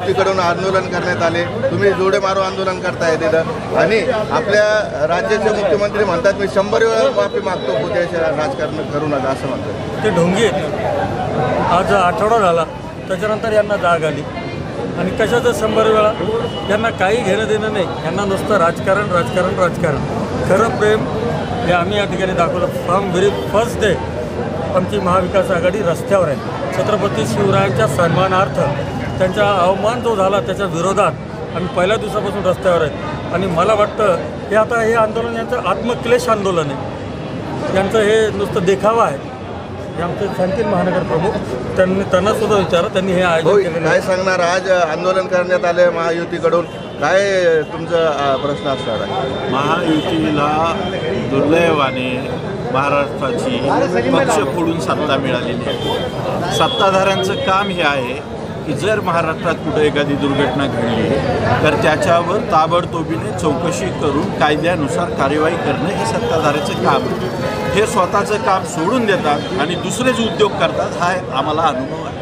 तिकडून आंदोलन करण्यात आले, तुम्ही जोडे मारो आंदोलन करताय तिथं आणि आपल्या राज्याचे मुख्यमंत्री म्हणतात मी 100 वेळा माफी मागतो, पुत्याचे राजकारण करू नका असं म्हणतात. ते ढोंगी आहेत. आज आठवडा झाला त्याच्यानंतर यांना जाग आली आणि कशाचं 100 वेळा. यांना काही घेणं देणं नाही, यांना नुसतं राजकारण राजकारण राजकारण. खरं प्रेम हे आम्ही या ठिकाणी दाखवलं. फ्रॉम व्हेरी फर्स्ट डे आमची महाविकास आघाडी रस्त्यावर आहे. छत्रपती शिवरायांच्या सन्मानार्थ त्यांचा अवमान जो झाला त्याच्या विरोधात आम्ही पहिल्या दिवसापासून रस्त्यावर आहेत. आणि मला वाटतं हे आता हे आंदोलन यांचं आत्मक्लेश आंदोलन आहे, यांचं हे नुसतं देखावा आहे. हे आमचे सांगतील महानगर प्रमुख, त्यांना सुद्धा विचारा, त्यांनी हे आयोजन केलं. काय सांगणार? आज आंदोलन करण्यात आले महायुतीकडून, काय तुमचा प्रश्न असणार आहे? महायुतीला दुर्दैवाने महाराष्ट्राची पक्ष फोडून सत्ता मिळालेली आहे. सत्ताधाऱ्यांचं काम हे आहे की जर महाराष्ट्रात कुठं एखादी दुर्घटना घडली तर त्याच्यावर ताबडतोबीने चौकशी करून कायद्यानुसार कार्यवाही करणं हे सत्ताधाऱ्याचं काम आहे. हे स्वतःचं काम सोडून देतात आणि दुसरेच उद्योग करतात, हा आम्हाला अनुभव आहे.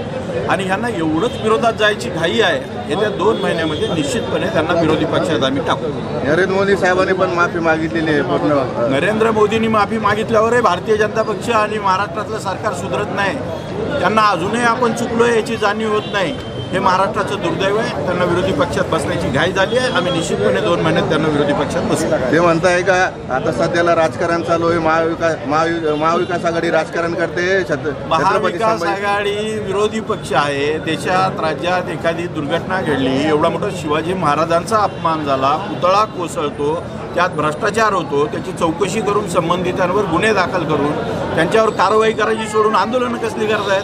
आणि ह्यांना एवढंच विरोधात जायची घाई आहे. येत्या 2 महिन्यामध्ये निश्चितपणे त्यांना विरोधी पक्षात आम्ही टाकू. नरेंद्र मोदी साहेबांनी पण माफी मागितलेली आहे पूर्ण. नरेंद्र मोदींनी माफी मागितल्यावरही भारतीय जनता पक्ष आणि महाराष्ट्रातलं सरकार सुधरत नाही. त्यांना अजूनही आपण चुकलोय याची जाणीव होत नाही. हे महाराष्ट्राचं दुर्दैव आहे. त्यांना विरोधी पक्षात बसण्याची घाई झाली आहे. आम्ही निश्चितपणे 2 महिन्यात त्यांना विरोधी पक्षात बसू. ते म्हणताय का आता सध्याला राजकारण चालू आहे, महाविकास आघाडी राजकारण करते, महाविकास आघाडी विरोधी पक्ष आहे. देशात राज्यात एखादी दुर्घटना घडली, एवढा मोठा शिवाजी महाराजांचा अपमान झाला, पुतळा कोसळतो, त्यात भ्रष्टाचार होतो, त्याची चौकशी करून संबंधितांवर गुन्हे दाखल करून त्यांच्यावर कारवाई करायची सोडून आंदोलनं कसली करतायत?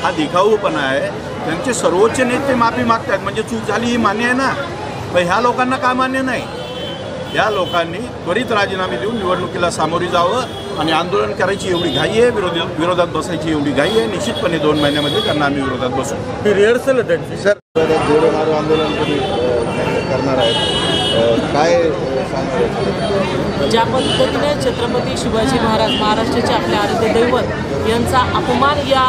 हा दिखाऊपणा आहे. त्यांचे सर्वोच्च नेते माफी मागतात म्हणजे चूक झाली ही मान्य आहे ना. पण ह्या लोकांना का मान्य नाही? या लोकांनी त्वरित राजीनामे देऊन निवडणुकीला सामोरी जावं आणि आंदोलन करायची एवढी घाई आहे, विरोधात बसायची एवढी घाई आहे. निश्चितपणे 2 महिन्यामध्ये त्यांना आम्ही विरोधात बसू. ही रिहर्सल आहे त्यांची. सर, जोडे मारो आंदोलन तुम्ही करणार आहेत, काय सांगतो? ज्या पद्धतीने छत्रपती शिवाजी महाराज महाराष्ट्राचे आपले आराध्य दैवत यांचा अपमान या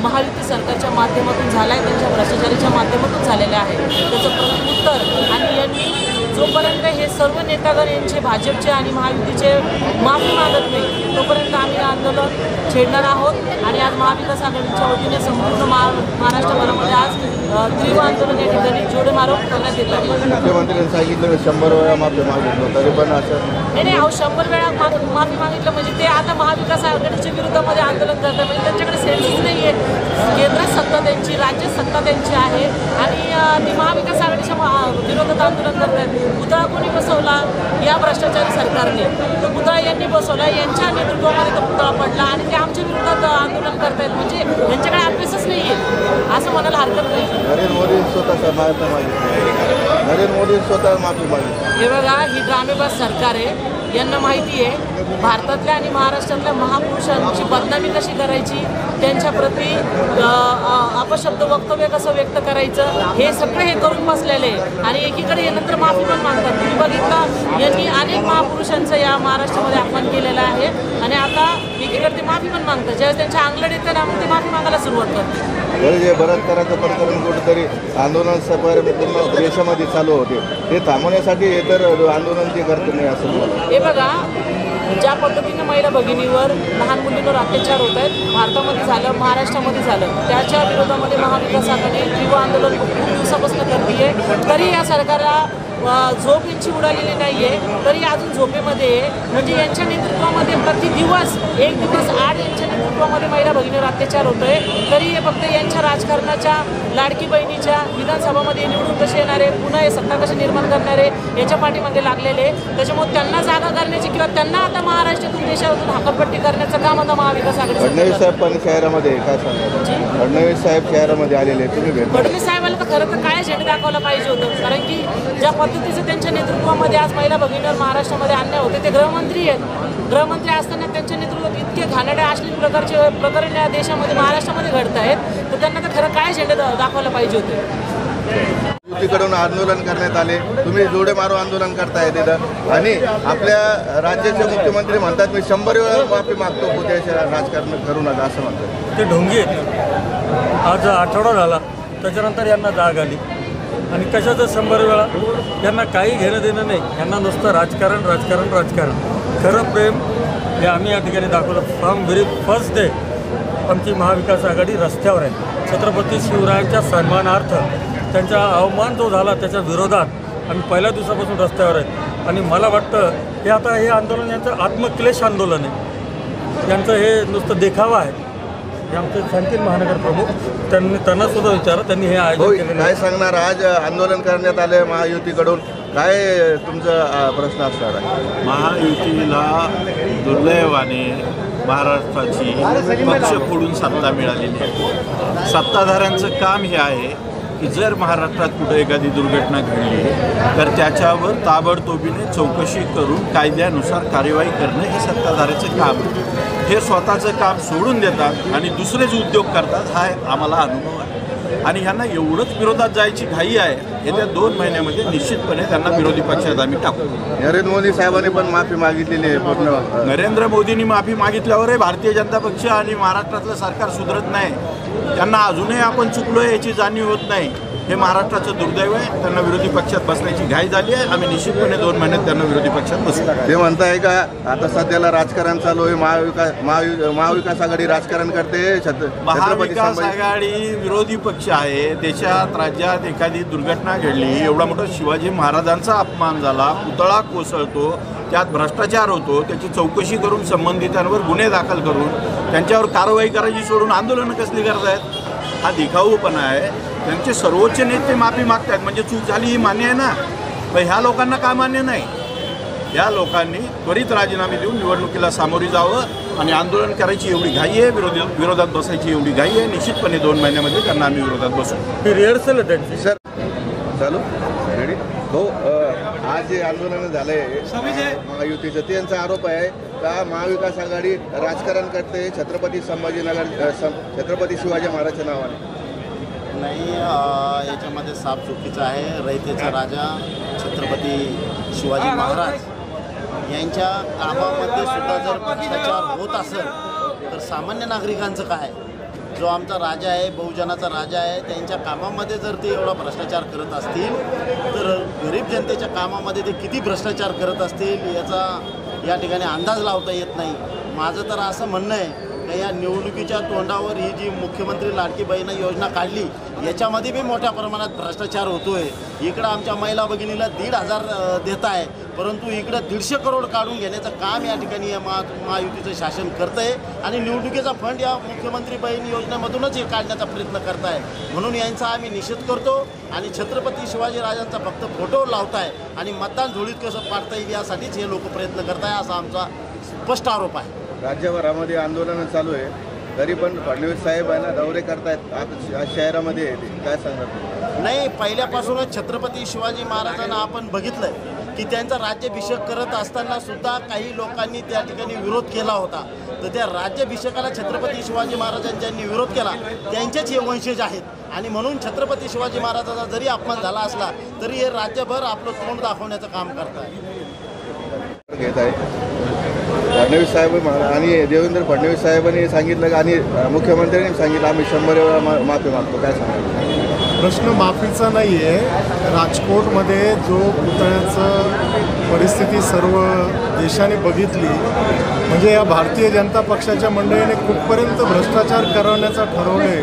महायुती सरकारच्या माध्यमातून झाला आहे, त्यांच्या भ्रष्टाचाराच्या माध्यमातून झालेलं आहे, त्याचं प्रत्युत्तर. आणि यांनी जोपर्यंत हे सर्व नेतागण यांचे भाजपचे आणि महायुतीचे माफी मागत नाही तोपर्यंत आम्ही आंदोलन छेडणार आहोत. आणि आज महाविकास आघाडीच्या वतीने संपूर्ण महाराष्ट्रभरामध्ये आज तीव्र आंदोलन या ठिकाणी जोडे मारो करण्यात येत आहे. मुख्यमंत्र्यांनी सांगितलं 100 वेळा माफी मागितलं, तरी पण असं नाही. अहो 100 वेळा माफी मागितलं म्हणजे ते आता महाविकास आघाडीच्या विरोधामध्ये आंदोलन करतात. म्हणजे त्यांच्याकडे सेन्सच नाही आहे. केंद्रात सत्ता त्यांची, राज्यात सत्ता त्यांची आहे आणि ती महाविकास आघाडीच्या विरोधात आंदोलन करत आहेत. पुतळा कोणी बसवला? या भ्रष्टाचारी सरकारने. तो पुतळा यांनी बसवला, यांच्या नेतृत्वामध्ये तो पुतळा पडला आणि ते आमच्या विरोधात आंदोलन करतायत. म्हणजे यांच्याकडे अभ्यासच नाही आहे असं म्हणायला हरकत नाही. नरेंद्र मोदी स्वतः माफी मागितली. हे बघा, ही ड्रामेबाज सरकार आहे. यांना माहिती आहे भारतातल्या आणि महाराष्ट्रातल्या महापुरुषांची बदनामी कशी करायची, त्यांच्या प्रती अपशब्द वक्तव्य कसं व्यक्त करायचं, हे सगळं हे करून बसलेले. आणि एकीकडे हे नंतर माफी पण मागतात. तुम्ही बघितलं, यांनी अनेक महापुरुषांचा या महाराष्ट्रामध्ये अपमान केलेला आहे आणि आता एकीकडे ते माफी पण मागतात. ज्यावेळेस त्यांच्या अंगलट येतं ना मग ते माफी मागायला सुरुवात करतात. जे बलात्काराचं प्रकरण कुठेतरी आंदोलन पूर्ण देशामध्ये चालू होते, ते थांबवण्यासाठी हे तर आंदोलन ते करत नाही असं. हे बघा, ज्या पद्धतीनं महिला भगिनीवर, लहान मुलींवर अत्याचार होत आहेत, भारतामध्ये झालं, महाराष्ट्रामध्ये झालं, त्याच्या विरोधामध्ये महाविकास आघाडी तीव्र आंदोलन खूप दिवसापासून करते आहे. तरी या सरकारला झोप यांची उडालेली नाही आहे, तरी अजून झोपेमध्ये आहे. म्हणजे यांच्या नेतृत्वामध्ये प्रतिदिवस 1 दिवस 8 यांच्या नेतृत्वामध्ये महिला भगिनीवर अत्याचार होतो आहे. तरी हे फक्त यांच्या राजकारणाच्या, लाडकी बहिणीच्या, विधानसभामध्ये निवडून कसे येणारे, पुन्हा हे सत्ता कशी निर्माण करणारे याच्या पाठीमागे लागलेले. त्याच्यामुळे त्यांना जागा करण्याची किंवा त्यांना आता महाराष्ट्रातून देशातून हाकलपट्टी करण्याचं काम आता महाविकास आघाडी. फडणवीस साहेब पण शहरामध्ये काय सांगतात? फडणवीस साहेब शहरामध्ये आलेले, तुम्ही भेट. फडणवीस साहेबांना तर खरं तर काय झेंडा दाखवला पाहिजे होतं. कारण की ज्या पद्धतीचं त्यांच्या नेतृत्वामध्ये आज महिला भगिनीवर महाराष्ट्रामध्ये अन्याय होते, ते गृहमंत्री आहेत. गृहमंत्री असताना त्यांच्या नेतृत्वात इतके घाणेरडे अश्लील प्रकारचे प्रकरण या देशामध्ये महाराष्ट्रामध्ये घडत आहेत, तर त्यांना तर खरं काय झेंडे दाखवायला पाहिजे होते. युतीकडून आंदोलन करण्यात आले, तुम्ही जोडे मारो आंदोलन करताय तिथं आणि आपल्या राज्याचे मुख्यमंत्री म्हणतात मी 100 वेळा माफी मागतो, पुत्याचे राजकारण करू नका असं म्हणतात. ते ढोंगी आहेत. आज आठवडा झाला त्याच्यानंतर यांना जाग आली आणि कशाचं 100 वेळा यांना काही घेणं देणं नाही. यांना नुसतं राजकारण राजकारण राजकारण. खरं प्रेम हे आम्ही या ठिकाणी दाखवलं. फ्रॉम व्हेरी फर्स्ट डे आमची महाविकास आघाडी रस्त्यावर आहे. छत्रपती शिवरायांच्या सन्मानार्थ त्यांचा अवमान जो झाला त्याच्या विरोधात आम्ही पहिल्या दिवसापासून रस्त्यावर आहेत. आणि मला वाटतं हे आता हे आंदोलन यांचं आत्मक्लेश आंदोलन आहे. यांचं हे नुसतं देखावा आहे. हे आमचे सांगतील महानगर प्रमुख त्यांना सुद्धा विचारा. त्यांनी हे आयोजन केलेलं काय सांगणार? आज आंदोलन करण्यात आले महायुतीकडून, काय तुमचा प्रश्न असणार आहे? महायुतीला दुर्दैवाने महाराष्ट्राची पक्ष फोडून सत्ता मिळालेली आहे. सत्ताधाऱ्यांचं काम हे आहे की जर महाराष्ट्रात कुठे एखादी दुर्घटना घडली तर त्याच्यावर ताबडतोबीने चौकशी करून कायद्यानुसार कार्यवाही करणे हे सत्ताधाऱ्याचं काम आहे. हे स्वतःचं काम सोडून देतात आणि दुसरेच उद्योग करतात, हा आम्हाला अनुभव आहे. आणि ह्यांना एवढंच विरोधात जायची घाई आहे. येत्या 2 महिन्यामध्ये निश्चितपणे त्यांना विरोधी पक्षात आम्ही टाकू. नरेंद्र मोदी साहेबांनी पण माफी मागितलेली आहे पूर्ण. नरेंद्र मोदींनी माफी मागितल्यावरही भारतीय जनता पक्ष आणि महाराष्ट्रातलं सरकार सुधरत नाही. त्यांना अजूनही आपण चुकलो आहे याची जाणीव होत नाही. हे महाराष्ट्राचं दुर्दैव आहे. त्यांना विरोधी पक्षात बसण्याची घाई झाली आहे. आम्ही निश्चितपणे 2 महिन्यात त्यांना विरोधी पक्षात बसू. ते म्हणताय का आता सध्याला राजकारण चालू आहे, महाविकास आघाडी राजकारण करते, महाविकास आघाडी विरोधी पक्ष आहे. देशात राज्यात एखादी दुर्घटना घडली, एवढा मोठा शिवाजी महाराजांचा अपमान झाला, पुतळा कोसळतो, त्यात भ्रष्टाचार होतो, त्याची चौकशी करून संबंधितांवर गुन्हे दाखल करून त्यांच्यावर कारवाई करायची सोडून आंदोलनं कसली करतायत? हा दिखाऊपणा आहे. त्यांचे सर्वोच्च नेते माफी मागतात म्हणजे चूक झाली ही मान्य आहे ना. पण ह्या लोकांना का मान्य नाही? या लोकांनी त्वरित राजीनामे देऊन निवडणुकीला सामोरी जावं आणि आंदोलन करायची एवढी घाई आहे, विरोधात बसायची एवढी घाई आहे. निश्चितपणे 2 महिन्यामध्ये त्यांना आम्ही विरोधात बसू. रिहर्सल आहे त्यांची. सर चालू रेडी हो. आज जे आंदोलन झालंय महायुतीचं, त्यांचा आरोप आहे का महाविकास आघाडी राजकारण करते छत्रपती शिवाजी महाराजच्या नावाने. नाही, याच्यामध्ये साफ चुकीचं आहे. रयतेचा राजा छत्रपती शिवाजी महाराज यांच्या कामामध्ये सुद्धा जर भ्रष्टाचार होत असेल तर सामान्य नागरिकांचं काय? जो आमचा राजा आहे, बहुजनाचा राजा आहे, त्यांच्या कामामध्ये जर ते एवढा भ्रष्टाचार करत असतील तर गरीब जनतेच्या कामामध्ये ते किती भ्रष्टाचार करत असतील याचा या ठिकाणी अंदाज लावता येत नाही. माझं तर असं म्हणणं आहे की या निवडणुकीच्या तोंडावर ही जी मुख्यमंत्री लाडकी बहीण योजना काढली याच्यामध्ये बी मोठ्या प्रमाणात भ्रष्टाचार होतो आहे. इकडं आमच्या महिला भगिनीला 1,500 देत आहे, परंतु इकडं 150 करोड काढून घेण्याचं काम या ठिकाणी महायुतीचं शासन करतं आहे आणि निवडणुकीचा फंड या मुख्यमंत्री बहीण योजनेमधूनच हे काढण्याचा प्रयत्न करत आहे. म्हणून यांचा आम्ही निषेध करतो आणि छत्रपती शिवाजी राजांचा फक्त फोटो लावताय आणि मतदान झोळीत कसं पाडता येईल यासाठीच हे लोक प्रयत्न करत आहे असा आमचा स्पष्ट आरोप आहे. राज्यभरामध्ये आंदोलनं चालू आहे, तरी पण फडणवीस साहेब आहे ना दौरे करतायत आज शहरामध्ये. काय सांगणार? नाही, पहिल्यापासूनच छत्रपती शिवाजी महाराजांना आपण बघितलंय की त्यांचा राज्याभिषेक करत असताना सुद्धा काही लोकांनी त्या ठिकाणी विरोध केला होता. तर त्या राज्याभिषेकाला छत्रपती शिवाजी महाराजांनी ज्यांनी विरोध केला त्यांचेच हे वंशज आहेत आणि म्हणून छत्रपती शिवाजी महाराजांचा जरी अपमान झाला असला तरी हे राज्यभर आपलं तोंड दाखवण्याचं काम करत आहे. घेत आहे फडणवीस साहेब आणि देवेंद्र फडणवीस साहेबांनी सांगितलं आणि मुख्यमंत्र्यांनी सांगितलं आम्ही 100 वेळा माफी मागतो. काय सांगाल? प्रश्न माफीचा नाही आहे. राजकोटमध्ये जो पुतळ्याचं परिस्थिती सर्व देशाने बघितली म्हणजे या भारतीय जनता पक्षाच्या मंडळीने कुठपर्यंत भ्रष्टाचार करवण्याचा ठरवले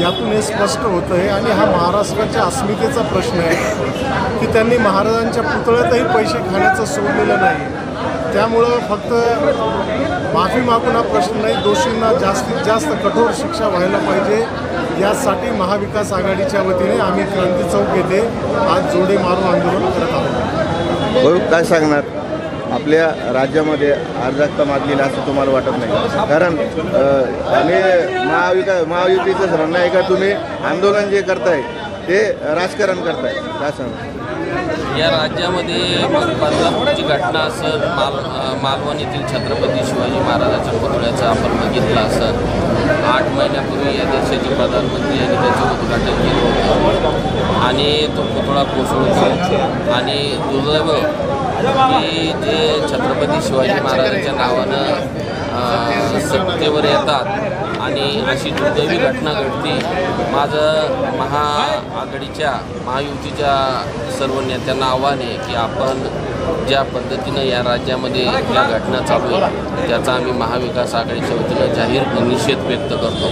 यातून हे स्पष्ट होतं आहे. आणि हा महाराष्ट्राच्या अस्मितेचा प्रश्न आहे की त्यांनी महाराजांच्या पुतळ्यातही पैसे खाण्याचं सोडलेलं नाही. त्यामुळं फक्त माफी मागून हा प्रश्न नाही, दोषींना जास्तीत जास्त कठोर शिक्षा व्हायला पाहिजे. यासाठी महाविकास आघाडीच्या वतीने आम्ही क्रांती चौक येथे आज जोडे मारून आंदोलन करत आहोत. काय सांगणार? आपल्या राज्यामध्ये अराजकता माजलेली असं तुम्हाला वाटत नाही? कारण आणि महायुतीचं म्हणणं आहे का तुम्ही आंदोलन जे करताय ते राजकारण करताय. काय सांगणार? या राज्यामध्ये बदलापूरची घटना असेल, मालवण येथील छत्रपती शिवाजी महाराजांच्या पुतळ्याचं आपण बघितलं असेल. 8 महिन्यापूर्वी या देशाचे प्रधानमंत्री यांनी त्याचं उद्घाटन केलं होतं आणि तो पुतळा कोसळतो. आणि दुर्दैव की जे छत्रपती शिवाजी महाराजांच्या नावानं सत्तेवर येतात आणि अशी दुर्दैवी घटना घडते. माझं महाआघाडीच्या महायुतीच्या सर्व नेत्यांना आव्हान आहे की आपण ज्या पद्धतीनं या राज्यामध्ये या घटना चालू आहे त्याचा आम्ही महाविकास आघाडीच्या वतीनं जाहीर निषेध व्यक्त करतो.